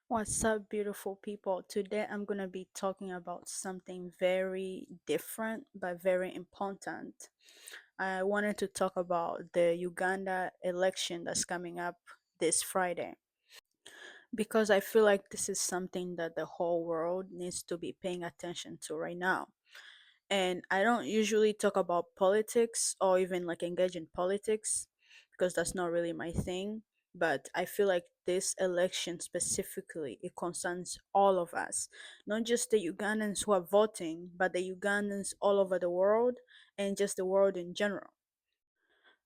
What's up, beautiful people? Today I'm going to be talking about something very different but very important. I wanted to talk about the Uganda election that's coming up this Friday because I feel like this is something that the whole world needs to be paying attention to right now. And I don't usually talk about politics or even like engage in politics because that's not really my thing. But I feel like this election specifically, it concerns all of us, not just the Ugandans who are voting, but the Ugandans all over the world and just the world in general.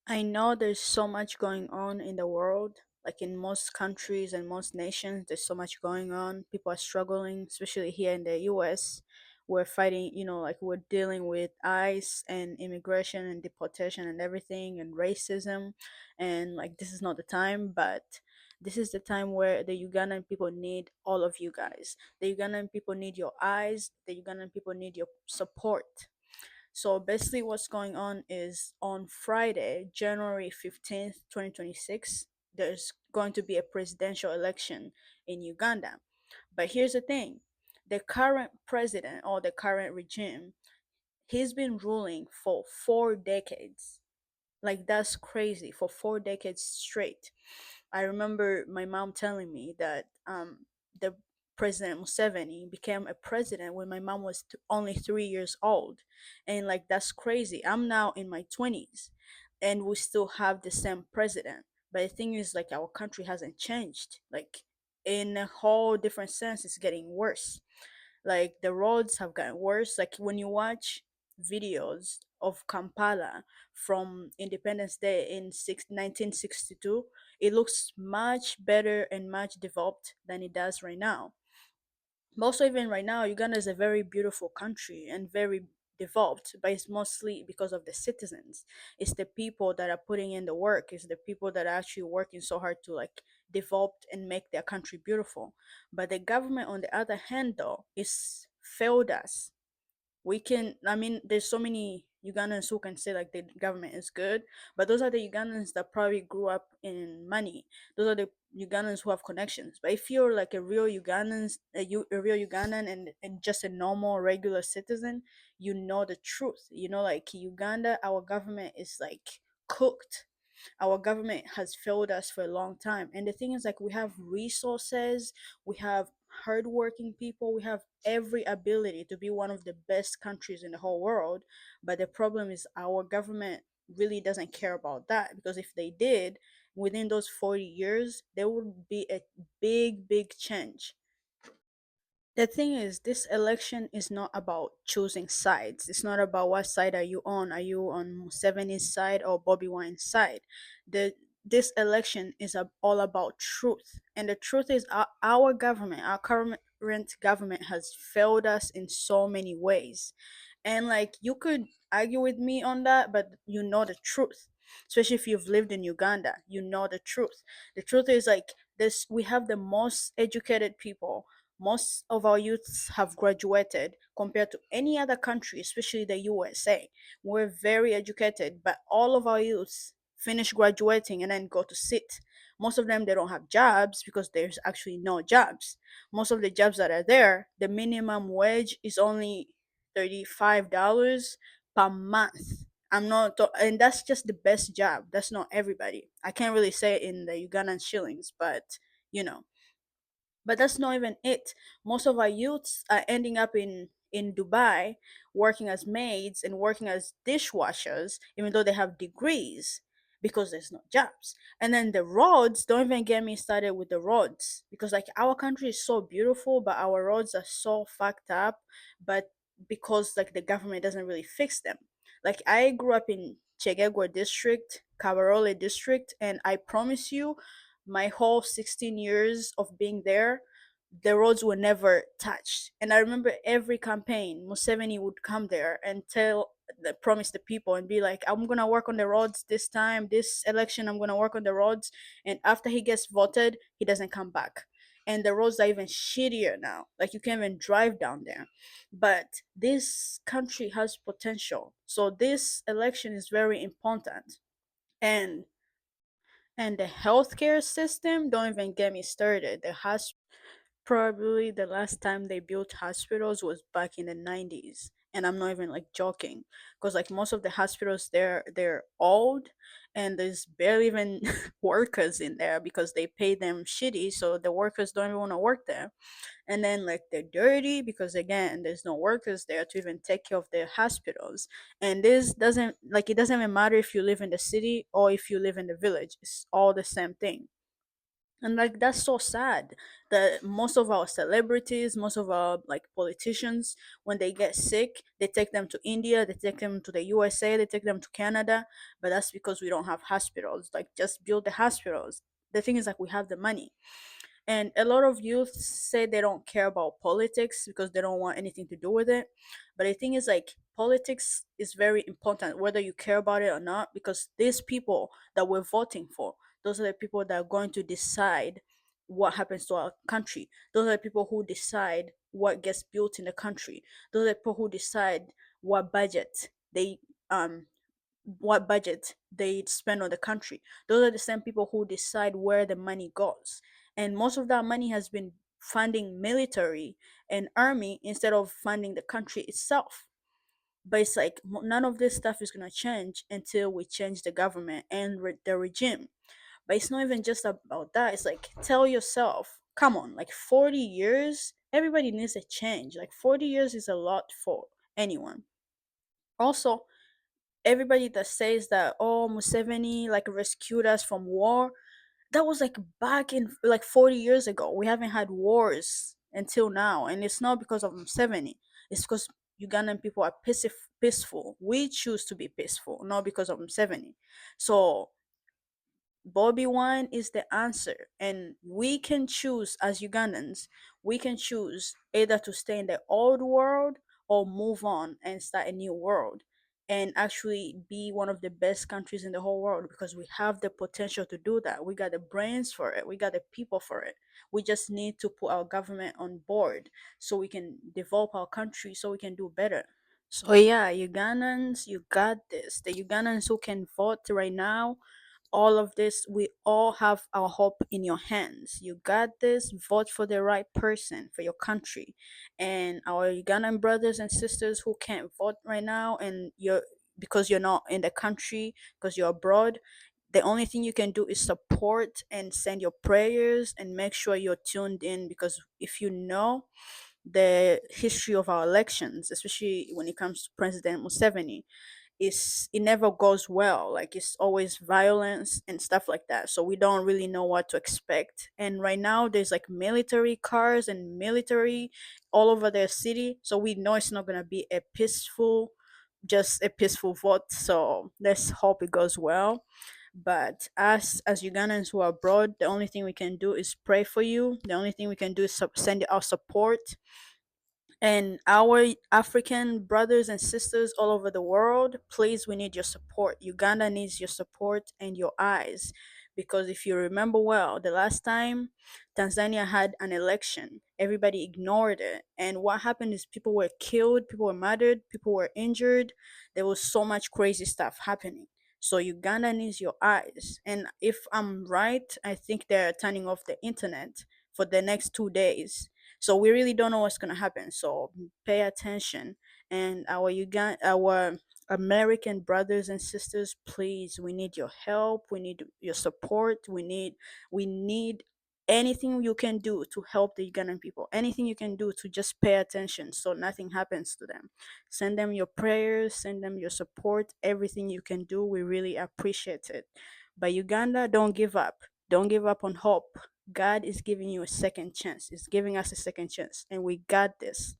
I know there's so much going on in the world, like in most countries and most nations, there's so much going on. People are struggling, especially here in the US. We're fighting, like we're dealing with ICE and immigration and deportation and everything and racism. And like, this is not the time, but this is the time where the Ugandan people need all of you guys. The Ugandan people need your eyes, the Ugandan people need your support. So basically, what's going on is on Friday, January 15th, 2026, there's going to be a presidential election in Uganda. But here's the thing, the current president or the current regime, he's been ruling for 4 decades. Like, that's crazy, for 4 decades straight. I remember my mom telling me that the President Museveni became a president when my mom was only 3 years old, and like that's crazy. I'm now in my 20s, and we still have the same president. But the thing is, like our country hasn't changed. Like in a whole different sense, it's getting worse. Like the roads have gotten worse. Like when you watch videos of Kampala from Independence Day in 1962, it looks much better and much developed than it does right now. Also, even right now, Uganda is a very beautiful country and very developed, but it's mostly because of the citizens. It's the people that are putting in the work. It's the people that are actually working so hard to like develop and make their country beautiful. But the government, on the other hand, though, is failed us. We can, I mean, there's so many Ugandans who can say like the government is good, but those are the Ugandans that probably grew up in money. Those are the Ugandans who have connections. But if you're like a real a real Ugandan and just a normal regular citizen, you know the truth. Like Uganda, our government is like cooked. Our government has failed us for a long time, and the thing is like we have resources, we have hardworking people, we have every ability to be one of the best countries in the whole world. But the problem is our government really doesn't care about that, because if they did, within those 40 years there would be a big change. The thing is, this election is not about choosing sides. It's not about what side are you on. Are you on Museveni's side or Bobby Wine's side? This election is all about truth, and the truth is our government, our current government, has failed us in so many ways. And like you could argue with me on that, but you know the truth. Especially if you've lived in Uganda, you know the truth. The truth is like this: we have the most educated people, most of our youths have graduated compared to any other country, especially the USA. We're very educated, but all of our youths finish graduating and then go to sit. Most of them, they don't have jobs because there's actually no jobs. Most of the jobs that are there, the minimum wage is only $35 per month. And that's just the best job. That's not everybody. I can't really say it in the Ugandan shillings, but you know but that's not even it. Most of our youths are ending up in Dubai working as maids and working as dishwashers, even though they have degrees, because there's no jobs. And then the roads, don't even get me started with the roads, because like our country is so beautiful, but our roads are so fucked up. But because like the government doesn't really fix them. Like I grew up in Chegegwa district, Kabarole district, and I promise you, my whole 16 years of being there, the roads were never touched. And I remember every campaign, Museveni would come there and promise the people and be like, I'm gonna work on the roads this time, this election, I'm gonna work on the roads. And after he gets voted, he doesn't come back. And the roads are even shittier now. Like you can't even drive down there. But this country has potential. So this election is very important. And the healthcare system, don't even get me started. Probably the last time they built hospitals was back in the 90s. And I'm not even like joking, because like most of the hospitals there, they're old, and there's barely even workers in there because they pay them shitty, so the workers don't even want to work there. And then like they're dirty because again there's no workers there to even take care of their hospitals. And this doesn't like, it doesn't even matter if you live in the city or if you live in the village, it's all the same thing. And like that's so sad that most of our celebrities, most of our like politicians, when they get sick, they take them to India, they take them to the USA, they take them to Canada. But that's because we don't have hospitals. Like, just build the hospitals. The thing is, like, we have the money. And a lot of youth say they don't care about politics because they don't want anything to do with it. But the thing is, like, politics is very important, whether you care about it or not, because these people that we're voting for, those are the people that are going to decide what happens to our country. Those are the people who decide what gets built in the country. Those are the people who decide what budget they um spend on the country. Those are the same people who decide where the money goes. And most of that money has been funding military and army instead of funding the country itself. But it's like none of this stuff is going to change until we change the government and the regime. But it's not even just about that. It's like, tell yourself, come on, like 40 years, everybody needs a change. Like 40 years is a lot for anyone. Also, everybody that says that, oh, Museveni like rescued us from war, that was like back in like 40 years ago. We haven't had wars until now, and it's not because of Museveni. It's because Ugandan people are peaceful. We choose to be peaceful, not because of Museveni. So Bobby Wine is the answer. And we can choose as Ugandans, we can choose either to stay in the old world or move on and start a new world and actually be one of the best countries in the whole world, because we have the potential to do that. We got the brains for it, we got the people for it. We just need to put our government on board so we can develop our country so we can do better. So yeah, Ugandans, you got this. The Ugandans who can vote right now, all of this, we all have our hope in your hands. You got this. Vote for the right person for your country. And our Ugandan brothers and sisters who can't vote right now, and you're because you're not in the country, because you're abroad, the only thing you can do is support and send your prayers and make sure you're tuned in, because if you know the history of our elections, especially when it comes to President Museveni, is it never goes well. Like, it's always violence and stuff like that, so we don't really know what to expect. And right now there's like military cars and military all over their city, so we know it's not going to be a peaceful, just a peaceful vote. So let's hope it goes well. But us as Ugandans who are abroad, the only thing we can do is pray for you. The only thing we can do is send our support. And our African brothers and sisters all over the world, please, we need your support. Uganda needs your support and your eyes. Because if you remember well, the last time Tanzania had an election, everybody ignored it. And what happened is people were killed, people were murdered, people were injured. There was so much crazy stuff happening. So Uganda needs your eyes. And if I'm right, I think they're turning off the internet for the next 2 days, so we really don't know what's gonna happen. So pay attention. And our American brothers and sisters, please, we need your help. We need your support. We need anything you can do to help the Ugandan people. Anything you can do to just pay attention so nothing happens to them. Send them your prayers, send them your support, everything you can do. We really appreciate it. But Uganda, don't give up. Don't give up on hope. God is giving you a second chance. He's giving us a second chance. And we got this.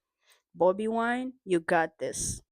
Bobby Wine, you got this.